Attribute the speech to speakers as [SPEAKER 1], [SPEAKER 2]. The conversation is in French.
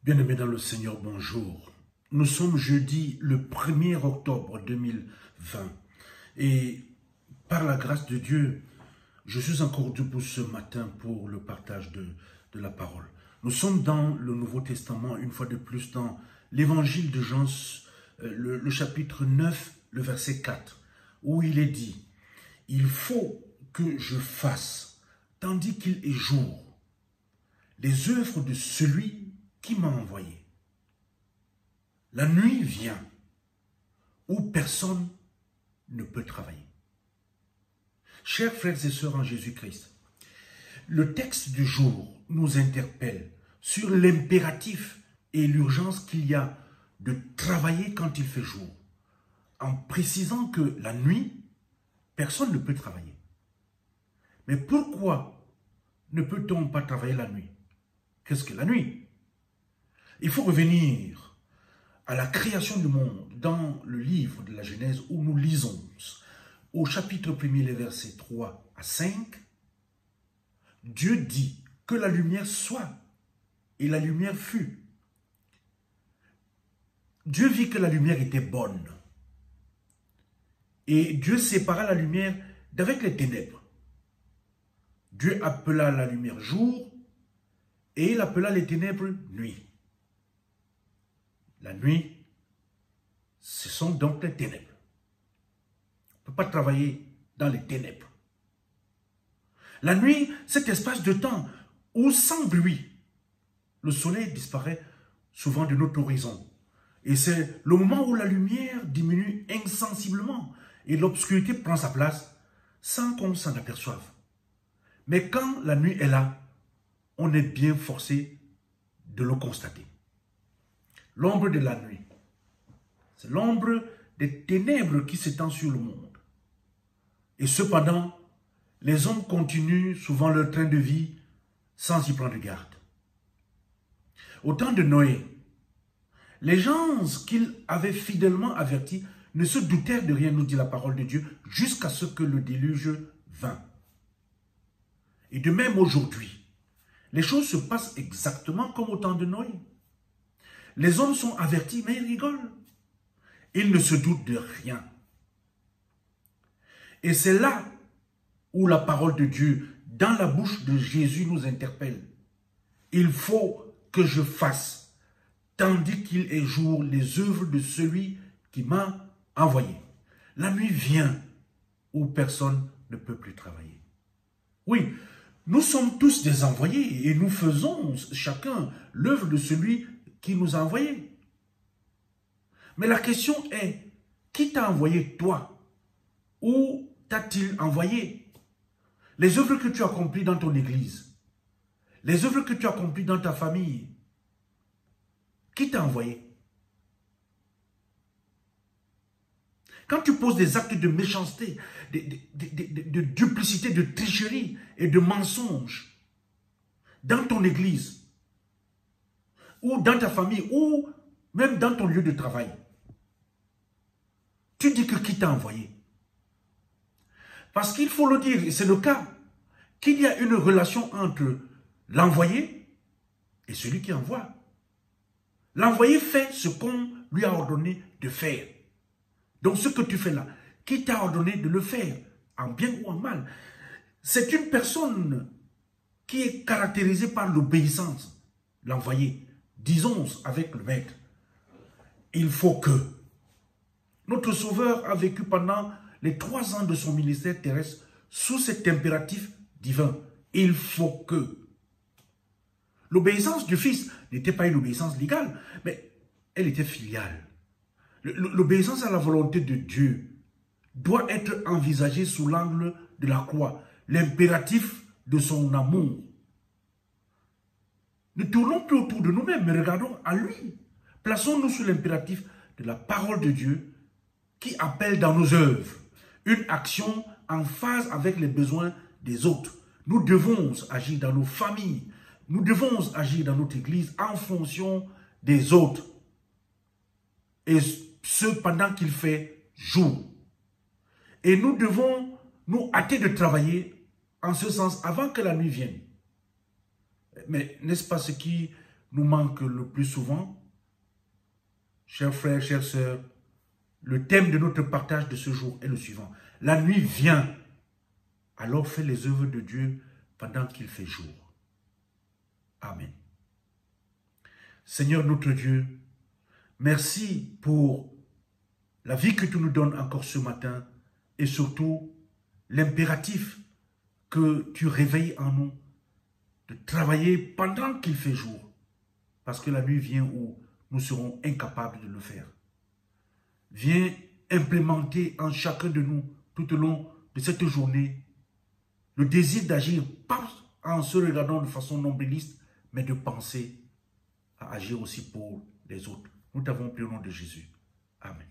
[SPEAKER 1] Bien-aimés dans le Seigneur, bonjour. Nous sommes jeudi le 1er octobre 2020 et par la grâce de Dieu, je suis encore debout ce matin pour le partage de la parole. Nous sommes dans le Nouveau Testament, une fois de plus dans l'évangile de Jean, le chapitre 9, le verset 4, où il est dit « Il faut que je fasse, tandis qu'il est jour, les œuvres de celui qui m'a envoyé. La nuit vient où personne ne peut travailler. » Chers frères et sœurs en Jésus-Christ, le texte du jour nous interpelle sur l'impératif et l'urgence qu'il y a de travailler quand il fait jour, en précisant que la nuit, personne ne peut travailler. Mais pourquoi ne peut-on pas travailler la nuit? Qu'est-ce que la nuit? Il faut revenir à la création du monde dans le livre de la Genèse où nous lisons au chapitre 1er, les versets 3 à 5. Dieu dit que la lumière soit et la lumière fut. Dieu vit que la lumière était bonne et Dieu sépara la lumière d'avec les ténèbres. Dieu appela la lumière jour et il appela les ténèbres nuit. La nuit, ce sont donc les ténèbres. On ne peut pas travailler dans les ténèbres. La nuit, cet espace de temps où, sans bruit, le soleil disparaît souvent de notre horizon. Et c'est le moment où la lumière diminue insensiblement et l'obscurité prend sa place sans qu'on s'en aperçoive. Mais quand la nuit est là, on est bien forcé de le constater. L'ombre de la nuit, c'est l'ombre des ténèbres qui s'étend sur le monde. Et cependant, les hommes continuent souvent leur train de vie sans y prendre garde. Au temps de Noé, les gens qu'ils avaient fidèlement avertis ne se doutèrent de rien, nous dit la parole de Dieu, jusqu'à ce que le déluge vint. Et de même aujourd'hui, les choses se passent exactement comme au temps de Noé. Les hommes sont avertis, mais ils rigolent. Ils ne se doutent de rien. Et c'est là où la parole de Dieu, dans la bouche de Jésus, nous interpelle. Il faut que je fasse, tandis qu'il est jour, les œuvres de celui qui m'a envoyé. La nuit vient où personne ne peut plus travailler. Oui, nous sommes tous des envoyés et nous faisons chacun l'œuvre de celui qui nous a envoyés. Mais la question est, qui t'a envoyé toi? Où t'a-t-il envoyé? Les œuvres que tu accomplis dans ton église, les œuvres que tu accomplis dans ta famille, qui t'a envoyé? Quand tu poses des actes de méchanceté, de duplicité, de tricherie et de mensonge dans ton église, ou dans ta famille, ou même dans ton lieu de travail, tu dis que qui t'a envoyé? Parce qu'il faut le dire, et c'est le cas, qu'il y a une relation entre l'envoyé et celui qui envoie. L'envoyé fait ce qu'on lui a ordonné de faire. Donc ce que tu fais là, qui t'a ordonné de le faire, en bien ou en mal? C'est une personne qui est caractérisée par l'obéissance, l'envoyé. Disons avec le maître, il faut que. Notre Sauveur a vécu pendant les 3 ans de son ministère terrestre sous cet impératif divin. Il faut que. L'obéissance du Fils n'était pas une obéissance légale, mais elle était filiale. L'obéissance à la volonté de Dieu doit être envisagée sous l'angle de la croix, l'impératif de son amour. Ne tournons plus autour de nous-mêmes, mais regardons à lui. Plaçons-nous sur l'impératif de la parole de Dieu qui appelle dans nos œuvres une action en phase avec les besoins des autres. Nous devons agir dans nos familles, nous devons agir dans notre église en fonction des autres. Et ce, pendant qu'il fait jour. Et nous devons nous hâter de travailler en ce sens avant que la nuit vienne. Mais n'est-ce pas ce qui nous manque le plus souvent. Chers frères, chères sœurs, le thème de notre partage de ce jour est le suivant. La nuit vient, alors fais les œuvres de Dieu pendant qu'il fait jour. Amen. Seigneur notre Dieu, merci pour la vie que tu nous donnes encore ce matin et surtout l'impératif que tu réveilles en nous de travailler pendant qu'il fait jour. Parce que la nuit vient où nous serons incapables de le faire. Viens implémenter en chacun de nous tout au long de cette journée le désir d'agir, pas en se regardant de façon nombriliste, mais de penser à agir aussi pour les autres. Nous t'avons prié au nom de Jésus. Amen.